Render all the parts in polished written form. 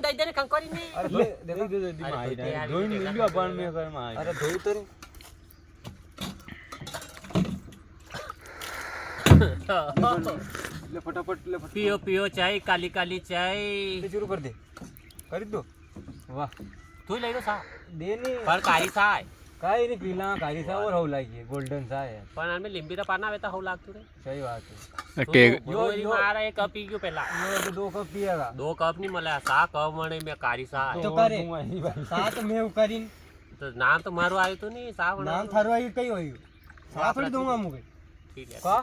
દઈ દે ને કંકોરી ને અરે દે દે દી માઈ ના જોઈન લીયો પણ મે કર માં અરે ધોઈ તો રે લે ફટાફટ લે पियो पियो चाय काली काली चाय शुरू कर दे कर दो वाह तू ले लो सा दे नहीं पर काली सा है काई नहीं पीला काली सा और हो लागी गोल्डन सा है पण आमे लिंबी रा पाना वेता हो लागतू रे सही बात है के यो मारा एक कप पी गयो पहला ये तो 2 कप पिएगा 2 कप नहीं मले सा कप मणे में काली सा है तो करे सात में करीन तो नाम तो मारो आयो तो नहीं सा नाम थारो आई कई होई सा थोड़ी दूंगा मुके ठीक है का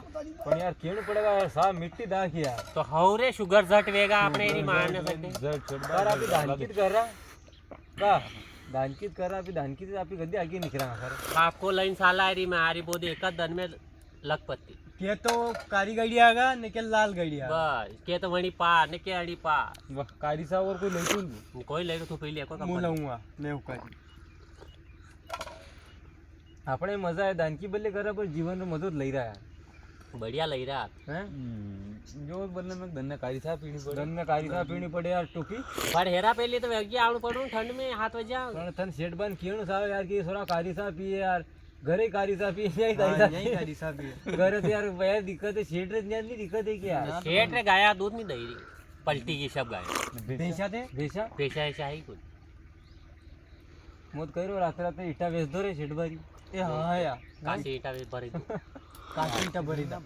पण यार केण पड़ेगा यार सा मिट्टी दाखी यार तो हौरे शुगर झट वेगा आपने एनी मारने सकते झट झट बार अभी धानकीत कर रहा का धानकीत कर रहा अभी धानकीत आपकी गद्दी आगे निकल रहा सर आपको लाइन साला री में हारी बोदी एक दिन में लखपति के तो काली गाड़ी आगा ने के लाल गाड़ी आगा बस के तो वणी पा ने के अड़ी पा वाह काली सा और कोई लेतू कोई ले तो पहले कोई मु लाऊंगा ले उकारी આપણે મજા આવે દાનકી બલ્લે કરે પર જીવનનો મજો જ લઈ રહ્યા बढ़िया लई रहा हैं जो बदले में धन्ने काली सा पीनी पड़े ધન ને કારી સા પીણી પડે યાર ટોપી पर हेरा पहले तो वेगी आवण पड़ू ठंड में हाथ वजा પણ તન શેઠ બાન કેણું સાવે યાર કે થોડા કારી સા પીએ યાર ઘરે કારી સા પીએ નહીં કારી સા પીએ ઘરે તો यार यार दिक्कत है शेठ रे नहीं दिक्कत है कि यार सेठ रे गाया दूध नहीं दई रही पलटी की सब गाय भेसा थे भेसा पेशा ऐसा ही कुछ मोत करो रात रात ईटा बेच दो रे शेठ बारी ए हां यार काशी ईटा वे भरी काशी ईटा भरी दा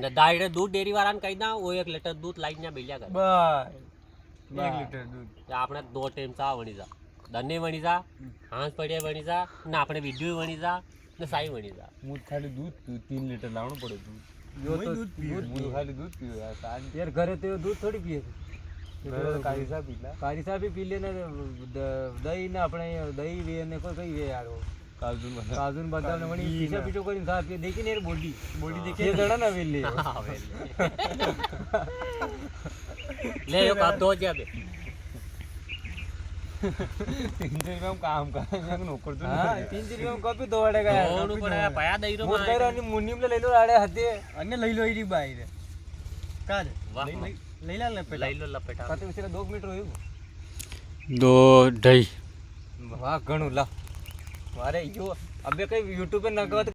ने दाईरे दूध डेरी वाला ने कही ना वो 1 लीटर दूध लाइन ने बिलिया कर बस 1 लीटर दूध આપણે 2 ટાઈમ ચા વણી જા દને વણી જા હાંસ પડ્યા વણી જા ને આપણે વિડિયો વણી જા ને સાઈ વણી જા मुझ खाली दूध 3 लीटर लावणो पड़े दूध जो तो दूध मुझ खाली दूध पीओ यार सान यार घरे तो दूध थोड़ी पिए काली सा पीला कारी सा भी पी लेने दही ने अपने दही वे ने कोई कई वे यार काजून काजून बदाम ने वणी पीछा पीछो કરીને सा पी देखी ने बॉडी बॉडी देखी ये जड़ा ना वेले ले यो का दो जे बे इंजन में काम कर यंग नौकर तो हां 3 दिन में कॉपी दो वाड़ेगा दोनों पड़ा पाया दईरो मोत करो અને મુનિમ લે લઈ લો આડે હાથે અને લઈ લો ઈડી બાઈ રે કાજ વાહ લઈ લા લપેટા લઈ લો લપેટા કાતે વિશે 2 મીટર હોયું दो ढाई વાહ ઘણું લા મારે યો અબે કઈ YouTube पे નગવત